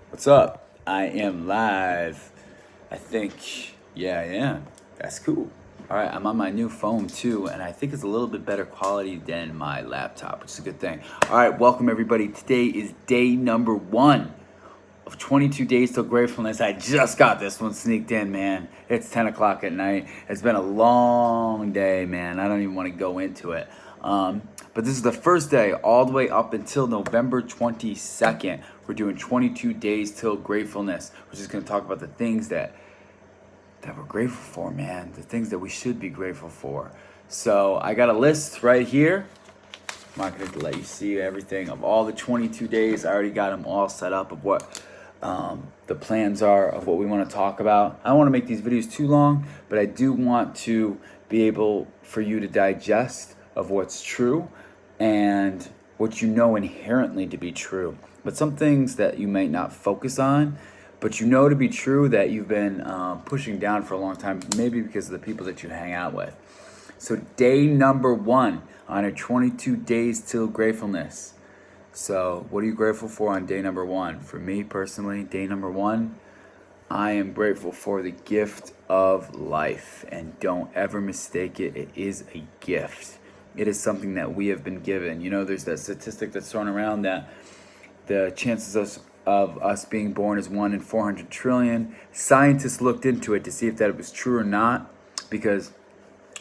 What's up? I am live. I think, yeah, I am. That's cool. All right, I'm on my new phone too, and I think it's a little bit better quality than my laptop, which is a good thing. All right, welcome everybody. Today is day number 1 of 22 days till gratefulness. I just got this one sneaked in, man. It's 10 o'clock at night. It's been a long day, man. I don't even want to go into it. But this is the first day all the way up until November 22nd. We're doing 22 days till gratefulness. We're just going to talk about the things that we're grateful for, man. The things that we should be grateful for. So I got a list right here. I'm not going to let you see everything of all the 22 days. I already got them all set up of what the plans are of what we want to talk about. I don't want to make these videos too long, but I do want to be able for you to digest of what's true and what you know inherently to be true. But some things that you might not focus on, but you know to be true that you've been pushing down for a long time, maybe because of the people that you hang out with. So day number 1 on our 22 days till gratefulness. So what are you grateful for on day number 1? For me personally, day number 1, I am grateful for the gift of life. And don't ever mistake it. It is a gift. It is something that we have been given. You know, there's that statistic that's thrown around that the chances of us being born is 1 in 400 trillion. Scientists looked into it to see if that was true or not, because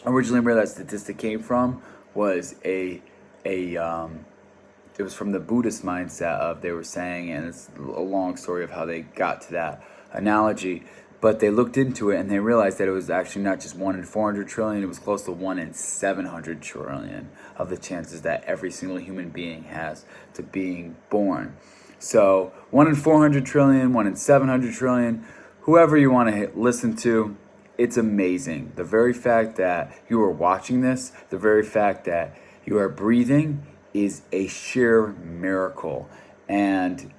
originally where that statistic came from was it was from the Buddhist mindset of, they were saying, and it's a long story of how they got to that analogy, but they looked into it and they realized that it was actually not just 1 in 400 trillion, it was close to 1 in 700 trillion of the chances that every single human being has to being born. So 1 in 400 trillion, 1 in 700 trillion, whoever you want to listen to, it's amazing. The very fact that you are watching this, the very fact that you are breathing is a sheer miracle. And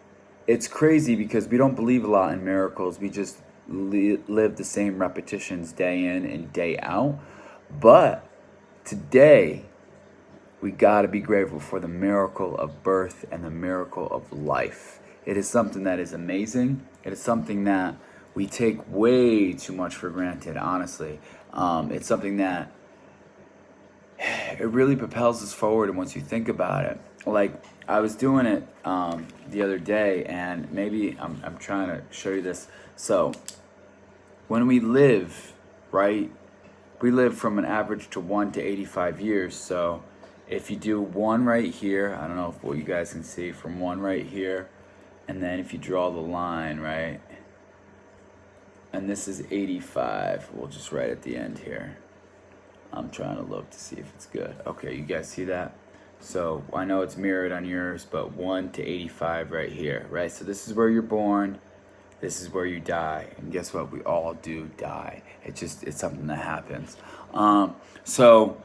it's crazy because we don't believe a lot in miracles. We just live the same repetitions day in and day out. But today, we got to be grateful for the miracle of birth and the miracle of life. It is something that is amazing. It is something that we take way too much for granted, honestly. It's something that it really propels us forward, and once you think about it, like I was doing it the other day, and maybe I'm trying to show you this. So when we live, right, we live from an average to 1 to 85 years. So if you do 1 right here, I don't know if what you guys can see, from 1 right here, and then if you draw the line, right, and this is 85, we'll just write at the end here. I'm trying to look to see if it's good. Okay, you guys see that? So I know it's mirrored on yours, but 1 to 85 right here, right? So this is where you're born, this is where you die, and guess what? We all do die. It's something that happens. So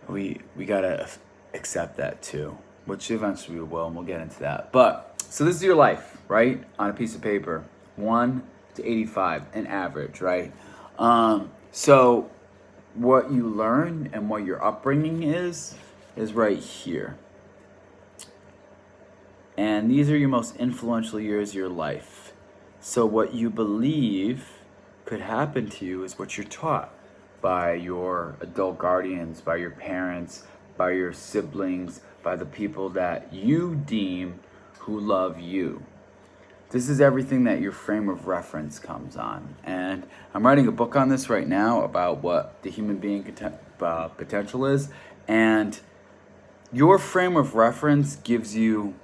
we gotta accept that too, which eventually we will, and we'll get into that. But so this is your life, right? On a piece of paper, 1 to 85, an average, right? So what you learn and what your upbringing is right here. And these are your most influential years of your life. So what you believe could happen to you is what you're taught by your adult guardians, by your parents, by your siblings, by the people that you deem who love you. This is everything that your frame of reference comes on. And I'm writing a book on this right now about what the human being potential is. And your frame of reference gives you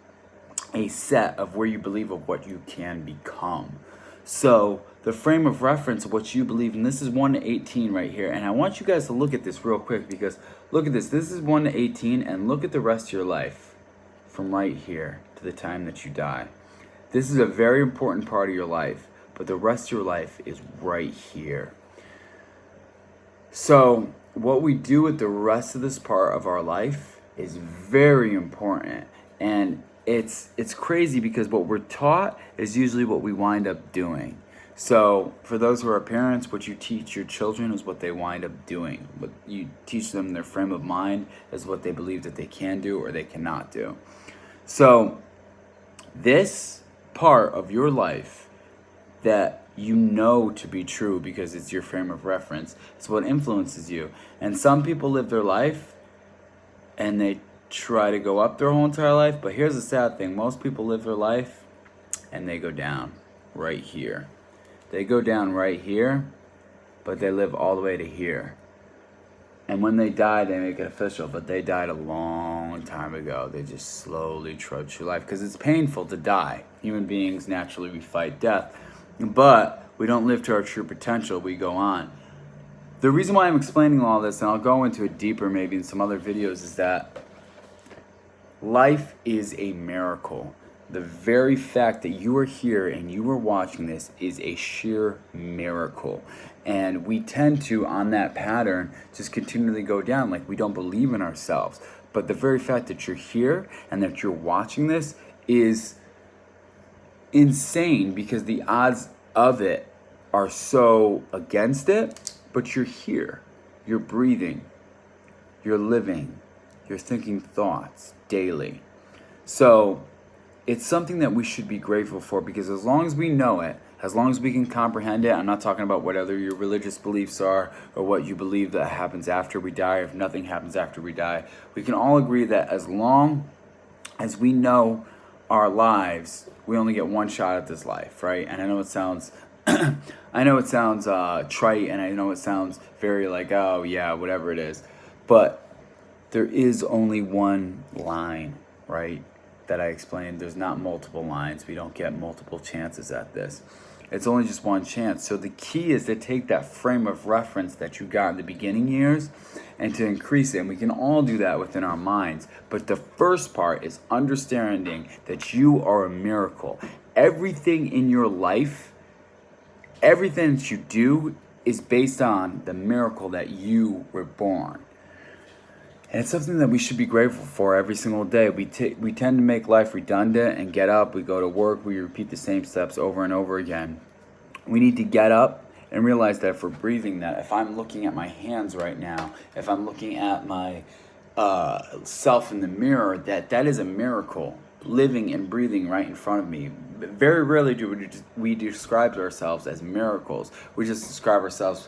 a set of where you believe of what you can become. So the frame of reference of what you believe, and this is 1 to 18 right here. And I want you guys to look at this real quick, because look at this. This is 1 to 18, and look at the rest of your life from right here to the time that you die. This is a very important part of your life, but the rest of your life is right here. So what we do with the rest of this part of our life is very important. And it's crazy because what we're taught is usually what we wind up doing. So for those who are parents, what you teach your children is what they wind up doing. What you teach them, their frame of mind, is what they believe that they can do or they cannot do. So this part of your life that you know to be true because it's your frame of reference. It's what influences you. And some people live their life and they try to go up their whole entire life. But here's the sad thing. Most people live their life and they go down right here. They go down right here, but they live all the way to here. And when they die, they make it official, but they died a long time ago. They just slowly trudge through life because it's painful to die. Human beings, naturally, we fight death. But we don't live to our true potential. We go on. The reason why I'm explaining all this, and I'll go into it deeper maybe in some other videos, is that life is a miracle. The very fact that you are here and you are watching this is a sheer miracle. And we tend to, on that pattern, just continually go down like we don't believe in ourselves. But the very fact that you're here and that you're watching this is insane because the odds of it are so against it. But you're here. You're breathing. You're living. You're thinking thoughts daily. So it's something that we should be grateful for because as long as we know it, as long as we can comprehend it, I'm not talking about whatever your religious beliefs are or what you believe that happens after we die or if nothing happens after we die. We can all agree that as long as we know our lives, we only get one shot at this life, right? And I know it sounds trite and I know it sounds very like, oh yeah, whatever it is. But there is only one line, right? That I explained. There's not multiple lines. We don't get multiple chances at this. It's only just one chance. So the key is to take that frame of reference that you got in the beginning years and to increase it. And we can all do that within our minds. But the first part is understanding that you are a miracle. Everything in your life, everything that you do is based on the miracle that you were born. And it's something that we should be grateful for every single day. We tend to make life redundant and get up, we go to work, we repeat the same steps over and over again. We need to get up and realize that if we're breathing, that if I'm looking at my hands right now, if I'm looking at my self in the mirror, that is a miracle, living and breathing right in front of me. Very rarely do we describe ourselves as miracles. We just describe ourselves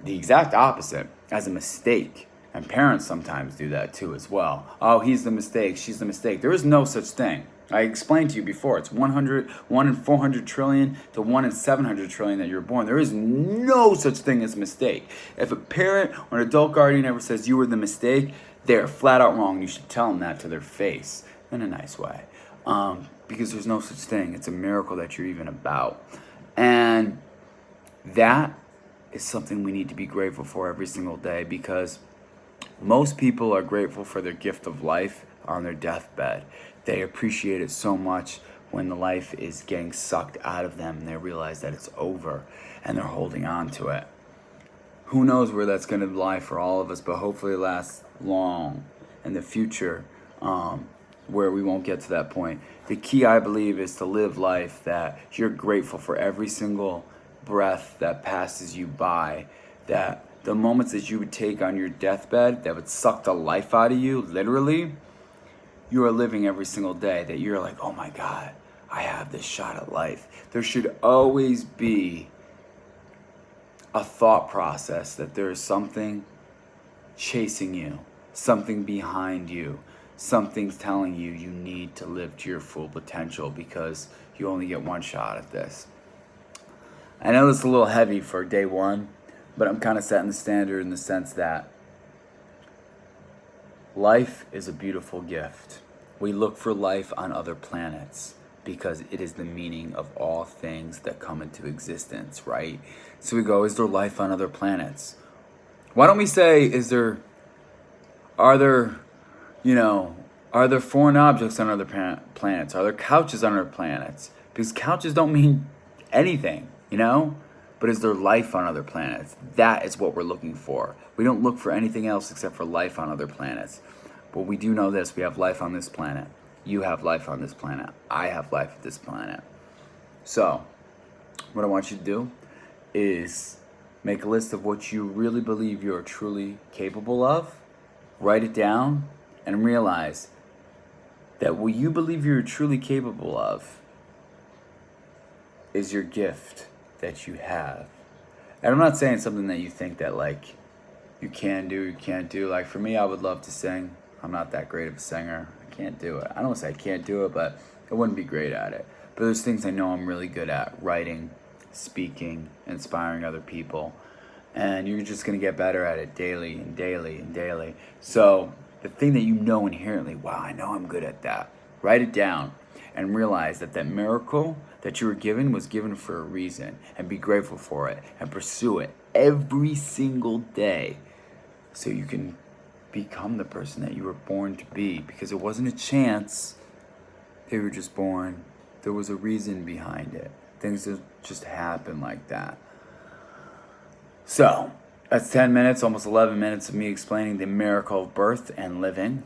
the exact opposite, as a mistake. And parents sometimes do that too as well. Oh, he's the mistake, she's the mistake. There is no such thing. I explained to you before, it's 1 in 400 trillion to 1 in 700 trillion that you're born. There is no such thing as a mistake. If a parent or an adult guardian ever says you were the mistake, they're flat out wrong. You should tell them that to their face in a nice way. Because there's no such thing. It's a miracle that you're even about. And that is something we need to be grateful for every single day because most people are grateful for their gift of life on their deathbed. They appreciate it so much when the life is getting sucked out of them and they realize that it's over and they're holding on to it. Who knows where that's going to lie for all of us, but hopefully it lasts long in the future where we won't get to that point. The key, I believe, is to live life that you're grateful for every single breath that passes you by, that the moments that you would take on your deathbed that would suck the life out of you, literally, you are living every single day, that you're like, oh my God, I have this shot at life. There should always be a thought process that there is something chasing you, something behind you, something's telling you you need to live to your full potential because you only get one shot at this. I know this is a little heavy for day one, but I'm kind of setting the standard in the sense that life is a beautiful gift. We look for life on other planets because it is the meaning of all things that come into existence, right? So we go, is there life on other planets? Why don't we say, are there foreign objects on other planets? Are there couches on other planets? Because couches don't mean anything, But is there life on other planets? That is what we're looking for. We don't look for anything else except for life on other planets. But we do know this. We have life on this planet. You have life on this planet. I have life on this planet. So, what I want you to do is make a list of what you really believe you are truly capable of. Write it down and realize that what you believe you're truly capable of is your gift that you have. And I'm not saying something that you think that like you can do, you can't do. Like for me, I would love to sing. I'm not that great of a singer. I can't do it. I don't want to say I can't do it, but I wouldn't be great at it. But there's things I know I'm really good at: writing, speaking, inspiring other people. And you're just going to get better at it daily and daily and daily. So the thing that you know inherently, wow, I know I'm good at that. Write it down and realize that that miracle that you were given was given for a reason, and be grateful for it and pursue it every single day so you can become the person that you were born to be, because it wasn't a chance they were just born. There was a reason behind it. Things just happen like that. So that's 10 minutes, almost 11 minutes of me explaining the miracle of birth and living,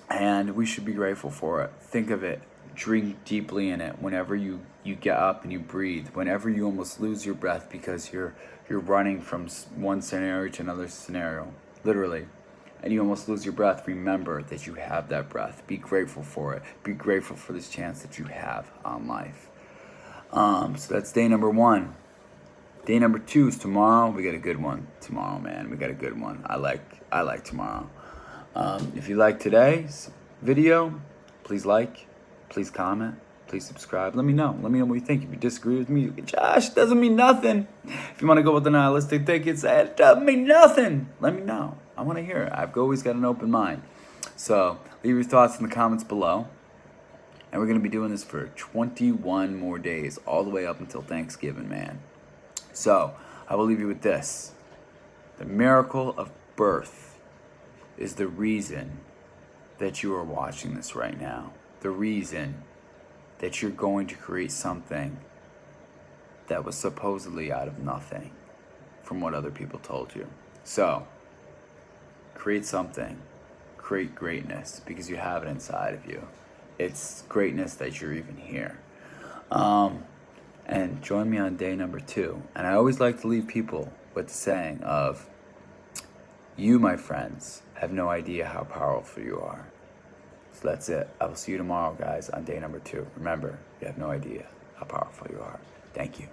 and we should be grateful for it. Think of it. Drink deeply in it whenever you get up and you breathe. Whenever you almost lose your breath because you're running from one scenario to another scenario, literally, and you almost lose your breath, remember that you have that breath. Be grateful for it. Be grateful for this chance that you have on life. So that's day number 1. Day number 2 is tomorrow. We got a good one tomorrow, man. We got a good one. I like tomorrow. If you like today's video, please like. Please comment. Please subscribe. Let me know. Let me know what you think. If you disagree with me, Josh, doesn't mean nothing. If you want to go with the nihilistic thinking, say it doesn't mean nothing. Let me know. I want to hear it. I've always got an open mind. So leave your thoughts in the comments below. And we're going to be doing this for 21 more days, all the way up until Thanksgiving, man. So I will leave you with this. The miracle of birth is the reason that you are watching this right now. The reason that you're going to create something that was supposedly out of nothing from what other people told you. So, create something. Create greatness, because you have it inside of you. It's greatness that you're even here. And join me on day number 2. And I always like to leave people with the saying of, you, my friends, have no idea how powerful you are. So that's it. I will see you tomorrow, guys, on day number 2. Remember, you have no idea how powerful you are. Thank you.